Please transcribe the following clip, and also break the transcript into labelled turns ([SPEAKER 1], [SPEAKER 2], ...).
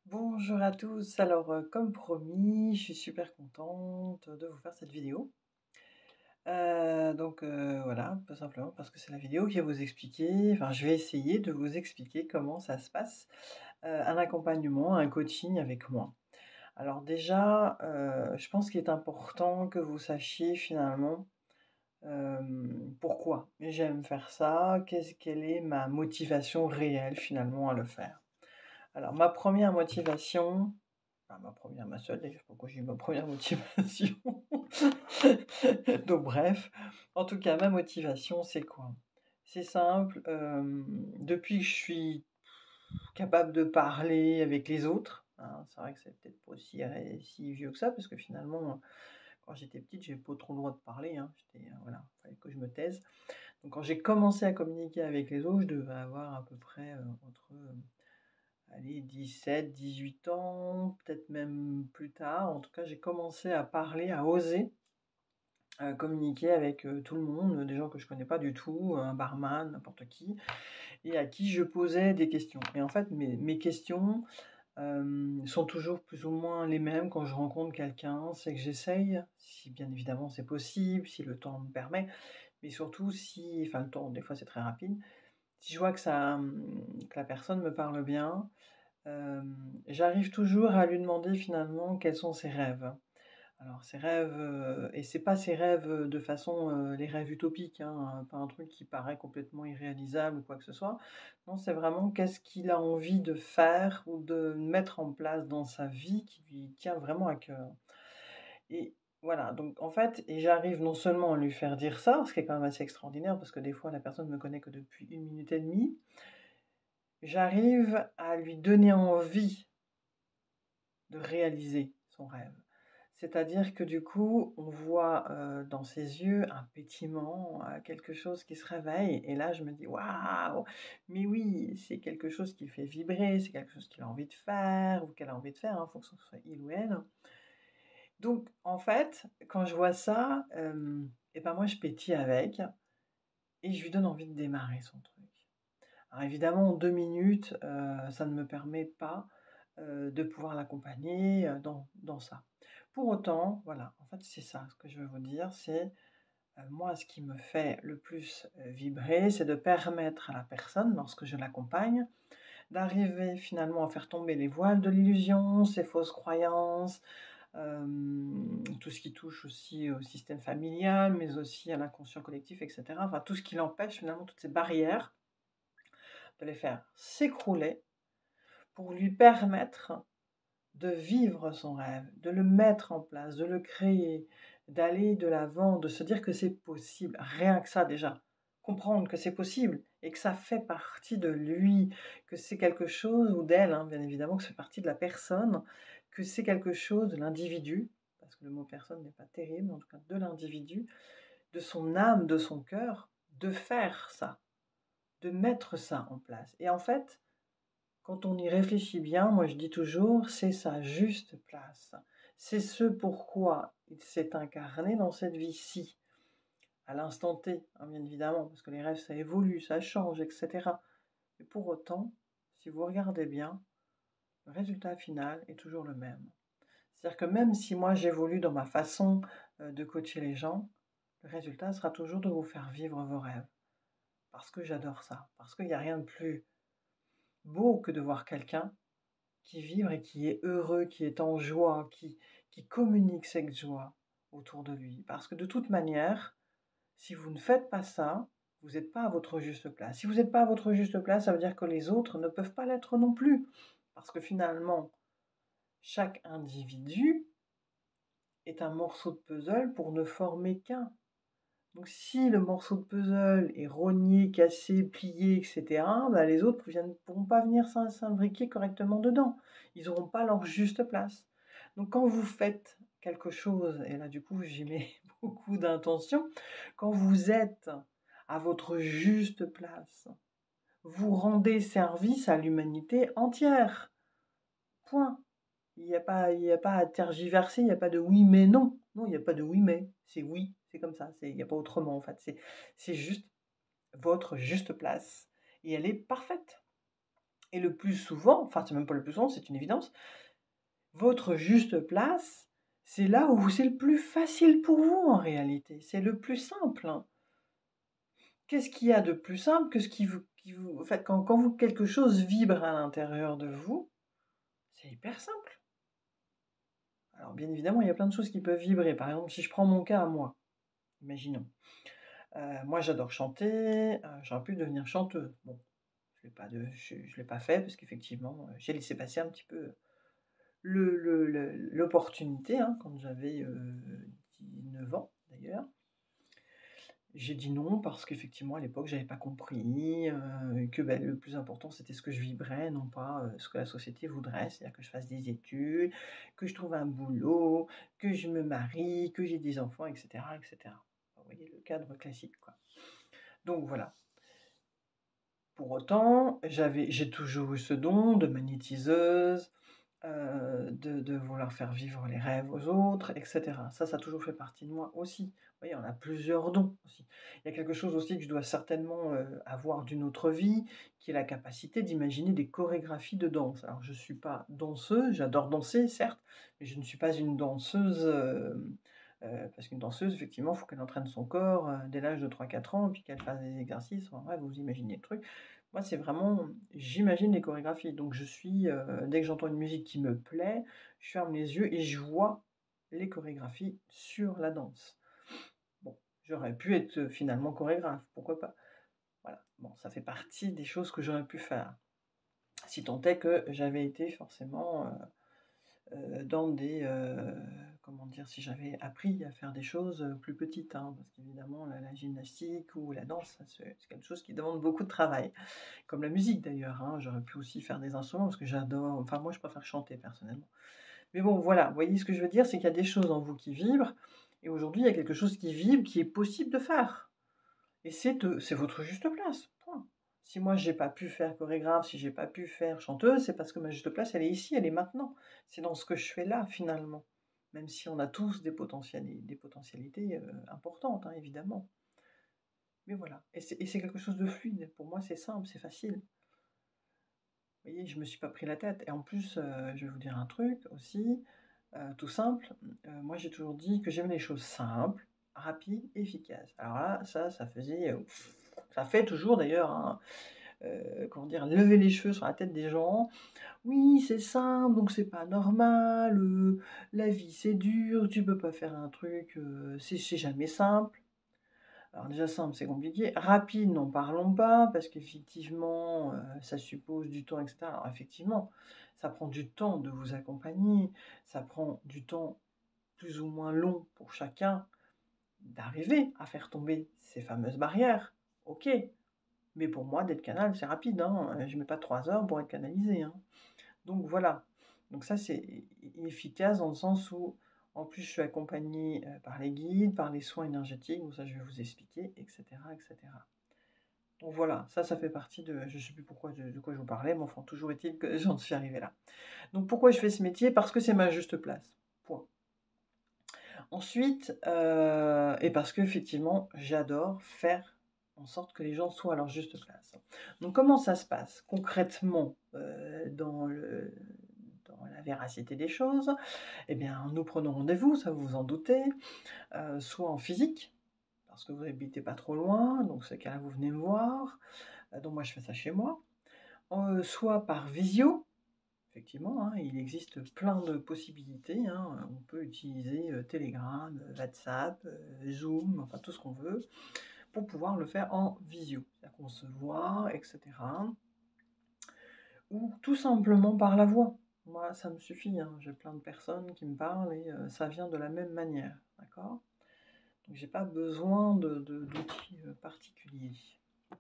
[SPEAKER 1] Bonjour à tous. Alors, comme promis, je suis super contente de vous faire cette vidéo. Voilà, tout simplement parce que c'est la vidéo qui va vous expliquer enfin, je vais essayer de vous expliquer comment ça se passe, un accompagnement, un coaching avec moi. Alors déjà, je pense qu'il est important que vous sachiez finalement, pourquoi j'aime faire ça, quelle est ma motivation réelle finalement à le faire. Alors ma première motivation, enfin ma première, ma seule d'ailleurs, pourquoi j'ai eu ma première motivation? Donc bref, en tout cas ma motivation c'est quoi? C'est simple, depuis que je suis capable de parler avec les autres, hein, c'est vrai que c'est peut-être pas si vieux que ça parce que finalement, quand j'étais petite, j'avais pas trop le droit de parler, hein, voilà, fallait que je me taise. Donc quand j'ai commencé à communiquer avec les autres, je devais avoir à peu près, entre, allez 17, 18 ans, peut-être même plus tard. En tout cas, j'ai commencé à parler, à oser, communiquer avec, tout le monde, des gens que je connais pas du tout, un barman, n'importe qui et à qui je posais des questions et en fait mes questions, sont toujours plus ou moins les mêmes quand je rencontre quelqu'un. C'est que j'essaye, si bien évidemment c'est possible, si le temps me permet, mais surtout si enfin le temps des fois c'est très rapide, si je vois que la personne me parle bien. J'arrive toujours à lui demander finalement quels sont ses rêves. Alors ses rêves, et c'est pas ses rêves, de façon, les rêves utopiques, hein, pas un truc qui paraît complètement irréalisable ou quoi que ce soit. Non, c'est vraiment qu'est-ce qu'il a envie de faire ou de mettre en place dans sa vie qui lui tient vraiment à cœur. Et voilà, donc en fait et j'arrive non seulement à lui faire dire ça, ce qui est quand même assez extraordinaire parce que des fois la personne ne me connaît que depuis 1 minute et demie, j'arrive à lui donner envie de réaliser son rêve. C'est-à-dire que du coup, on voit, dans ses yeux un pétillement, quelque chose qui se réveille et là je me dis: «Waouh! Mais oui, c'est quelque chose qui le fait vibrer, c'est quelque chose qu'il a envie de faire ou qu'elle a envie de faire, hein, en fonction que ce soit il ou elle». Donc en fait, quand je vois ça, et ben, moi je pétille avec et je lui donne envie de démarrer son truc. Alors évidemment, en 2 minutes, ça ne me permet pas, de pouvoir l'accompagner, dans ça. Pour autant, voilà, en fait, c'est ça ce que je veux vous dire, c'est, moi, ce qui me fait le plus, vibrer, c'est de permettre à la personne, lorsque je l'accompagne, d'arriver finalement à faire tomber les voiles de l'illusion, ses fausses croyances, tout ce qui touche aussi au système familial, mais aussi à l'inconscient collectif et cetera. Enfin, tout ce qui l'empêche finalement, toutes ces barrières, de les faire s'écrouler pour lui permettre de vivre son rêve, de le mettre en place, de le créer, d'aller de l'avant, de se dire que c'est possible. Rien que ça déjà. Comprendre que c'est possible et que ça fait partie de lui, que c'est quelque chose ou d'elle, hein, bien évidemment, que c'est partie de la personne, que c'est quelque chose de l'individu, parce que le mot personne n'est pas terrible, en tout cas de l'individu, de son âme, de son cœur, de faire ça, de mettre ça en place. Et en fait, quand on y réfléchit bien, moi je dis toujours, c'est sa juste place. C'est ce pourquoi il s'est incarné dans cette vie-ci, à l'instant T, hein, bien évidemment, parce que les rêves ça évolue, ça change, etc. Mais pour autant, si vous regardez bien, le résultat final est toujours le même. C'est-à-dire que même si moi j'évolue dans ma façon de coacher les gens, le résultat sera toujours de vous faire vivre vos rêves. Parce que j'adore ça, parce qu'il n'y a rien de plus beau que de voir quelqu'un qui vibre et qui est heureux, qui est en joie, qui communique cette joie autour de lui. Parce que de toute manière, si vous ne faites pas ça, vous n'êtes pas à votre juste place. Si vous n'êtes pas à votre juste place, ça veut dire que les autres ne peuvent pas l'être non plus. Parce que finalement, chaque individu est un morceau de puzzle pour ne former qu'un. Donc si le morceau de puzzle est rogné, cassé, plié, etc., bah, les autres ne pourront pas venir s'imbriquer correctement dedans. Ils n'auront pas leur juste place. Donc quand vous faites quelque chose, et là du coup j'y mets beaucoup d'intention, quand vous êtes à votre juste place, vous rendez service à l'humanité entière. Point. Il y a pas à tergiverser, il y a pas de oui, mais non. Non, il y a pas de oui, mais. C'est oui, c'est comme ça. Il y a pas autrement en fait. C'est juste votre juste place et elle est parfaite. Et le plus souvent, enfin, c'est même pas le plus souvent, c'est une évidence, votre juste place, c'est là où c'est le plus facile pour vous en réalité. C'est le plus simple, hein. Qu'est-ce qu'il y a de plus simple que ce qui vous en fait, quand vous quelque chose vibre à l'intérieur de vous, c'est hyper simple. Alors bien évidemment, il y a plein de choses qui peuvent vibrer. Par exemple, si je prends mon cas à moi, imaginons. Moi j'adore chanter, j'aurais pu devenir chanteuse. Bon, je l'ai pas fait parce qu'effectivement, j'ai laissé passer un petit peu l'opportunité, hein, quand j'avais, 19 ans d'ailleurs. J'ai dit non parce qu'effectivement à l'époque j'avais pas compris, et que, bah, le plus important c'était ce que je vibrais, non pas, ce que la société voudrait. C'est-à-dire que je fasse des études, que je trouve un boulot, que je me marie, que j'ai des enfants et cetera et cetera. Vous voyez le cadre classique, quoi. Donc voilà. Pour autant, j'ai toujours eu ce don de magnétiseuse, de vouloir faire vivre les rêves aux autres et cetera. Ça a toujours fait partie de moi aussi. Vous voyez, on a plusieurs dons aussi. Il y a quelque chose aussi que je dois certainement, avoir d'une autre vie, qui est la capacité d'imaginer des chorégraphies de danse. Alors je ne suis pas danseuse, j'adore danser certes, mais je ne suis pas une danseuse, parce qu'une danseuse effectivement, il faut qu'elle entraîne son corps, dès l'âge de 3 4 ans, puis qu'elle fasse des exercices, enfin bref, vous imaginez le truc. Moi, c'est vraiment j'imagine les chorégraphies, donc je suis, dès que j'entends une musique qui me plaît, je ferme les yeux et je vois les chorégraphies sur la danse. Bon, j'aurais pu être, finalement chorégraphe, pourquoi pas? Voilà, bon, ça fait partie des choses que j'aurais pu faire. Si tant est que j'avais été forcément, dans des, comment dire? Si j'avais appris à faire des choses, plus petites, hein, parce qu'évidemment la gymnastique ou la danse, ça c'est quelque chose qui demande beaucoup de travail. Comme la musique d'ailleurs, hein, j'aurais pu aussi faire des instruments parce que j'adore enfin moi je préfère chanter personnellement. Mais bon voilà, vous voyez ce que je veux dire? C'est qu'il y a des choses en vous qui vibrent et aujourd'hui il y a quelque chose qui vibre, qui est possible de faire et c'est votre juste place, point. Si moi j'ai pas pu faire chorégraphe, si j'ai pas pu faire chanteuse, c'est parce que ma juste place elle est ici, elle est maintenant. C'est dans ce que je fais là finalement. Même si on a tous des potentialités, importantes, hein, évidemment. Mais voilà et c'est quelque chose de fluide. Pour moi c'est simple, c'est facile. Vous voyez, je me suis pas pris la tête et en plus, je vais vous dire un truc aussi, tout simple, moi j'ai toujours dit que j'aimais les choses simples, rapides, efficaces. Alors là, ça faisait, ça fait toujours d'ailleurs, hein, comment dire? Lever les cheveux sur la tête des gens. «Oui, c'est simple, donc c'est pas normal, la vie c'est dur, tu peux pas faire un truc, c'est jamais simple». Alors déjà simple, c'est compliqué. Rapide, n'en parlons pas, parce qu'effectivement, ça suppose du temps et cetera. Alors effectivement, ça prend du temps de vous accompagner, ça prend du temps plus ou moins long pour chacun d'arriver à faire tomber ces fameuses barrières. OK, mais pour moi d'être canal, c'est rapide, hein, je mets pas 3 heures pour être canalisé, hein. Donc voilà, donc ça c'est efficace dans le sens où, en plus je suis accompagnée, par les guides, par les soins énergétiques, donc ça je vais vous expliquer et cetera et cetera. Donc voilà, ça fait partie de je sais plus pourquoi de quoi je vous parlais, mais enfin toujours est-il que j'en suis arrivée là. Donc pourquoi je fais ce métier? Parce que c'est ma juste place, point. Ensuite, et parce qu'effectivement j'adore faire en sorte que les gens soient à leur juste place. Donc comment ça se passe concrètement, dans la véracité des choses? Eh bien, nous prenons rendez-vous, ça vous vous en doutez, soit en physique, parce que vous habitez pas trop loin, donc ce cas-là, vous venez me voir, donc moi je fais ça chez moi, soit par visio, effectivement, hein, il existe plein de possibilités, hein, on peut utiliser, Telegram, WhatsApp, Zoom, enfin tout ce qu'on veut, pour pouvoir le faire en visio. C'est-à-dire qu'on se voit et cetera. Ou tout simplement par la voix. Moi, ça me suffit, hein. J'ai plein de personnes qui me parlent et ça vient de la même manière, d'accord? Donc j'ai pas besoin d'outils, particuliers.